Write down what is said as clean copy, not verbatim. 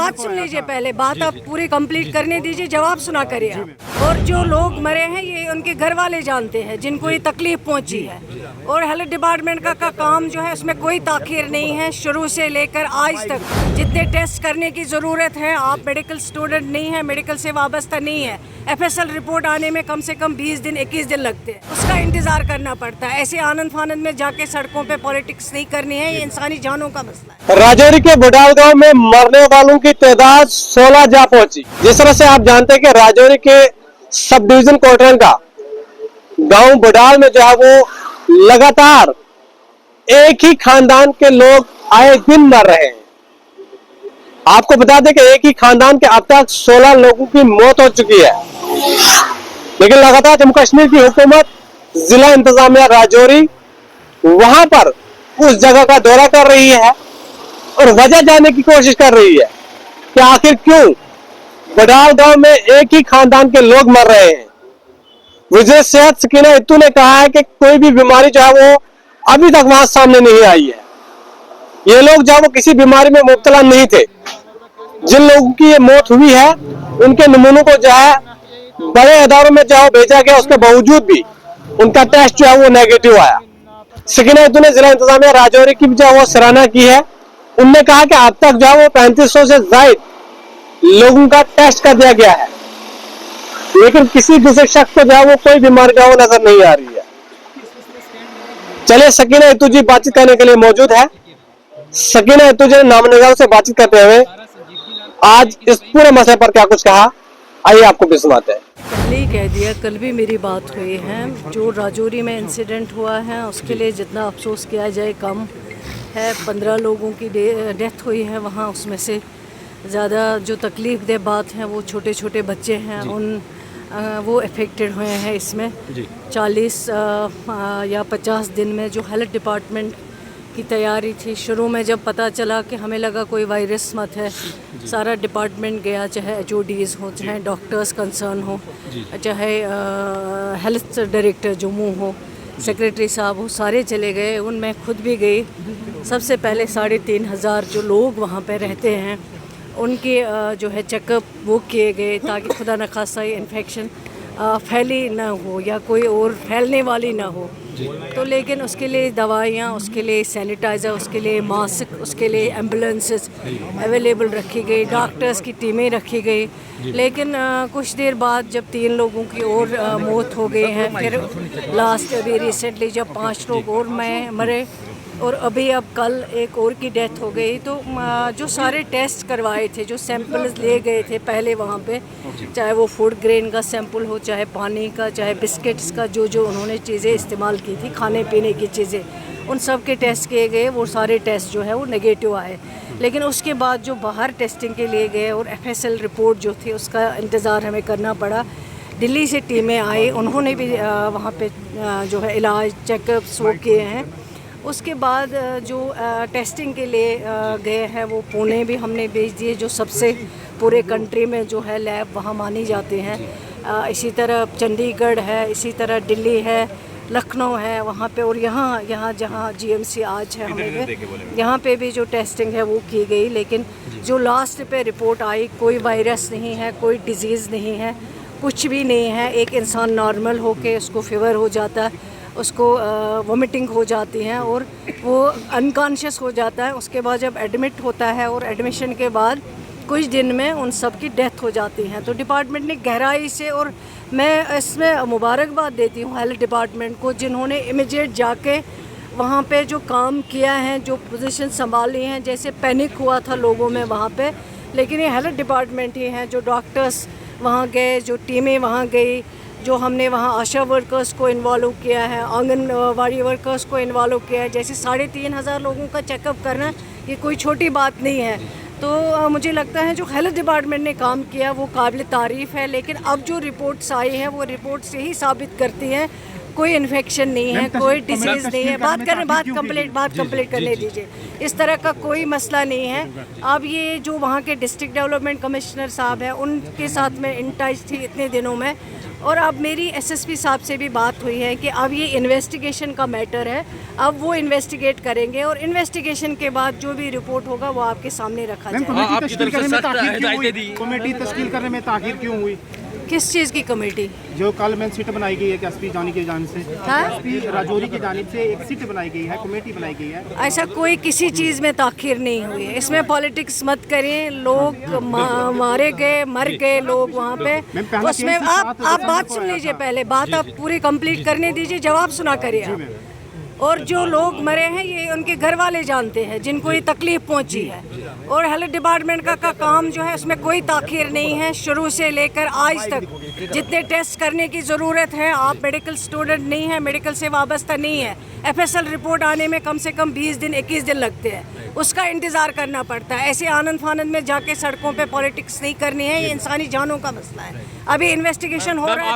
बात सुन लीजिए, पहले बात आप पूरी कंप्लीट करने दीजिए, जवाब सुना करिए आप। और जो लोग मरे हैं ये उनके घर वाले जानते हैं जिनको ये तकलीफ पहुंची है। और हेल्थ डिपार्टमेंट का काम जो है उसमें कोई ताखीर नहीं है, शुरू से लेकर आज तक जितने टेस्ट करने की ज़रूरत है। आप मेडिकल स्टूडेंट नहीं है, मेडिकल से वाबस्ता नहीं है, FSL रिपोर्ट आने में कम से कम 20 दिन 21 दिन लगते हैं, उसका इंतज़ार करना पड़ता है। ऐसे आनंद फानंद में जाके सड़कों पे पॉलिटिक्स नहीं करनी है, ये इंसानी जानों का मसला है। राजौरी के बुडाल गांव में मरने वालों की तादाद 16 जा पहुंची। जिस तरह से आप जानते हैं कि राजौरी के सब डिवीजन कोटरन का गांव बुडाल में जो है वो लगातार एक ही खानदान के लोग आए दिन मर रहे हैं। आपको बता दें कि एक ही खानदान के अब तक 16 लोगों की मौत हो चुकी है। लेकिन लगातार जम्मू कश्मीर की हुकूमत, जिला इंतजामिया राजौरी वहां पर उस जगह का दौरा कर रही है और वजह जानने की कोशिश कर रही है कि आखिर क्यों बुडाल गांव में एक ही खानदान के लोग मर रहे हैं। वज़ीर सेहत सकीना इत्तू ने कहा है कि कोई भी बीमारी जो है वो अभी तक वहां सामने नहीं आई है। ये लोग जो है वो किसी बीमारी में मुब्तला नहीं थे। जिन लोगों की ये मौत हुई है उनके नमूनों को जो है बड़े अदारों में जो है भेजा गया, उसके बावजूद भी उनका टेस्ट जो है वो नेगेटिव आया। सकीना इत्तू ने जिला इंतजामिया राजौरी की जो है वो सराहना की है। उनने कहा कि अब तक जो है वो 3500 से ज्यादा लोगों का टेस्ट कर दिया गया है, लेकिन किसी दूसरे शख्स को जो है वो कोई बीमारी जो है वो नजर नहीं आ रही है। चलिए सकीना इत्तू जी बातचीत करने के लिए मौजूद है। सकीना इत्तू जी ने नामनिगारों से बातचीत करते हुए आज इस पूरे मसले पर क्या कुछ कहा, आइए आपको भी सुनाते हैं। पहले ही कह दिया, कल भी मेरी बात हुई है। जो राजौरी में इंसिडेंट हुआ है उसके लिए जितना अफसोस किया जाए कम है। 15 लोगों की डेथ हुई है वहाँ, उसमें से ज़्यादा जो तकलीफ दे बात है वो छोटे छोटे बच्चे हैं, वो अफेक्टेड हुए हैं इसमें। 40 या 50 दिन में जो हेल्थ डिपार्टमेंट की तैयारी थी, शुरू में जब पता चला कि हमें लगा कोई वायरस मत है, सारा डिपार्टमेंट गया, चाहे HODs हो, चाहे डॉक्टर्स कंसर्न हो, चाहे हेल्थ डायरेक्टर जम्मू हो, सेक्रेटरी साहब हो, सारे चले गए। उनमें खुद भी गई। सबसे पहले 3500 जो लोग वहाँ पे रहते हैं उनके जो है चेकअप वो किए गए ताकि खुदा न खासा इन्फेक्शन फैली ना हो या कोई और फैलने वाली ना हो। तो लेकिन उसके लिए दवाइयाँ, उसके लिए सैनिटाइज़र, उसके लिए मास्क, उसके लिए एम्बुलेंसेस अवेलेबल रखी गई, डॉक्टर्स की टीमें रखी गई। लेकिन कुछ देर बाद जब 3 लोगों की और मौत हो गई हैं, फिर लास्ट अभी रिसेंटली जब 5 लोग और मरे और अभी अब कल एक और की डेथ हो गई, तो जो सारे टेस्ट करवाए थे, जो सैंपल्स लिए गए थे पहले वहाँ पे, चाहे वो फूड ग्रेन का सैंपल हो, चाहे पानी का, चाहे बिस्किट्स का, जो उन्होंने चीज़ें इस्तेमाल की थी, खाने पीने की चीज़ें, उन सब के टेस्ट किए गए। वो सारे टेस्ट जो है वो नेगेटिव आए। लेकिन उसके बाद जो बाहर टेस्टिंग के लिए गए और FSL रिपोर्ट जो थी उसका इंतज़ार हमें करना पड़ा। दिल्ली से टीमें आई, उन्होंने भी वहाँ पे जो है इलाज चेकअप्स वो किए हैं। उसके बाद जो टेस्टिंग के लिए गए हैं वो पुणे भी हमने भेज दिए, जो सबसे पूरे कंट्री में जो है लैब वहाँ मानी जाती हैं। इसी तरह चंडीगढ़ है, इसी तरह दिल्ली है, लखनऊ है वहाँ पे, और यहाँ जहाँ GMC आज है हमें यहाँ पे भी जो टेस्टिंग है वो की गई। लेकिन जो लास्ट पे रिपोर्ट आई, कोई वायरस नहीं है, कोई डिज़ीज़ नहीं है, कुछ भी नहीं है। एक इंसान नॉर्मल होके उसको फीवर हो जाता है, उसको वोमिटिंग हो जाती हैं और वो अनकॉन्शियस हो जाता है। उसके बाद जब एडमिट होता है और एडमिशन के बाद कुछ दिन में उन सब की डेथ हो जाती हैं। तो डिपार्टमेंट ने गहराई से, और मैं इसमें मुबारकबाद देती हूँ हेल्थ डिपार्टमेंट को, जिन्होंने इमीडिएट जाके वहाँ पे जो काम किया है, जो पोजीशन संभाली हैं। जैसे पैनिक हुआ था लोगों में वहाँ पे, लेकिन ये हेल्थ डिपार्टमेंट ही हैं, जो डॉक्टर्स वहाँ गए, जो टीमें वहाँ गई, जो हमने वहाँ आशा वर्कर्स को इन्वॉल्व किया है, आंगनवाड़ी वर्कर्स को इन्वॉल्व किया है। जैसे 3500 लोगों का चेकअप करना ये कोई छोटी बात नहीं है। तो मुझे लगता है जो हेल्थ डिपार्टमेंट ने काम किया वो काबिल तारीफ़ है। लेकिन अब जो रिपोर्ट्स आई हैं वो रिपोर्ट्स यही साबित करती हैं कोई इन्फेक्शन नहीं है, कोई डिजीज नहीं है। बात कंप्लीट करने दीजिए। इस तरह का कोई मसला नहीं है। अब ये जो वहाँ के डिस्ट्रिक्ट डेवलपमेंट कमिश्नर साहब हैं, उनके साथ मैं इन टच थी इतने दिनों में, और अब मेरी एसएसपी साहब से भी बात हुई है कि अब ये इन्वेस्टिगेशन का मैटर है, अब वो इन्वेस्टिगेट करेंगे और इन्वेस्टिगेशन के बाद जो भी रिपोर्ट होगा वो आपके सामने रखा जाएगा। कमेटी तश्कील करने में ताखीर क्यों हुई? किस चीज़ की कमेटी? जो कल में सीट बनाई गई है एसपी जानी की जानिब से, एसपी राजौरी की जानिब से एक सीट बनाई गई है, कमेटी बनाई गई है। ऐसा कोई किसी चीज़ में ताखीर नहीं हुई है। इसमें पॉलिटिक्स मत करें। लोग मारे गए, मर गए लोग वहाँ पे। उसमें आप बात सुन लीजिए, पहले बात आप पूरी कंप्लीट करने दीजिए, जवाब सुना करिए आप। और जो लोग मरे हैं ये उनके घर वाले जानते हैं, जिनको ये तकलीफ पहुंची है। और हेल्थ डिपार्टमेंट का काम जो है उसमें कोई ताखीर नहीं है। शुरू से लेकर आज तक जितने टेस्ट करने की ज़रूरत है, आप मेडिकल स्टूडेंट नहीं है, मेडिकल से वाबस्ता नहीं है, एफएसएल रिपोर्ट आने में कम से कम 20 दिन 21 दिन लगते हैं, उसका इंतज़ार करना पड़ता है। ऐसे आनंद फानंद में जाके सड़कों पे पॉलिटिक्स नहीं करनी है, ये इंसानी जानों का मसला है। अभी इन्वेस्टिगेशन हो रहा है।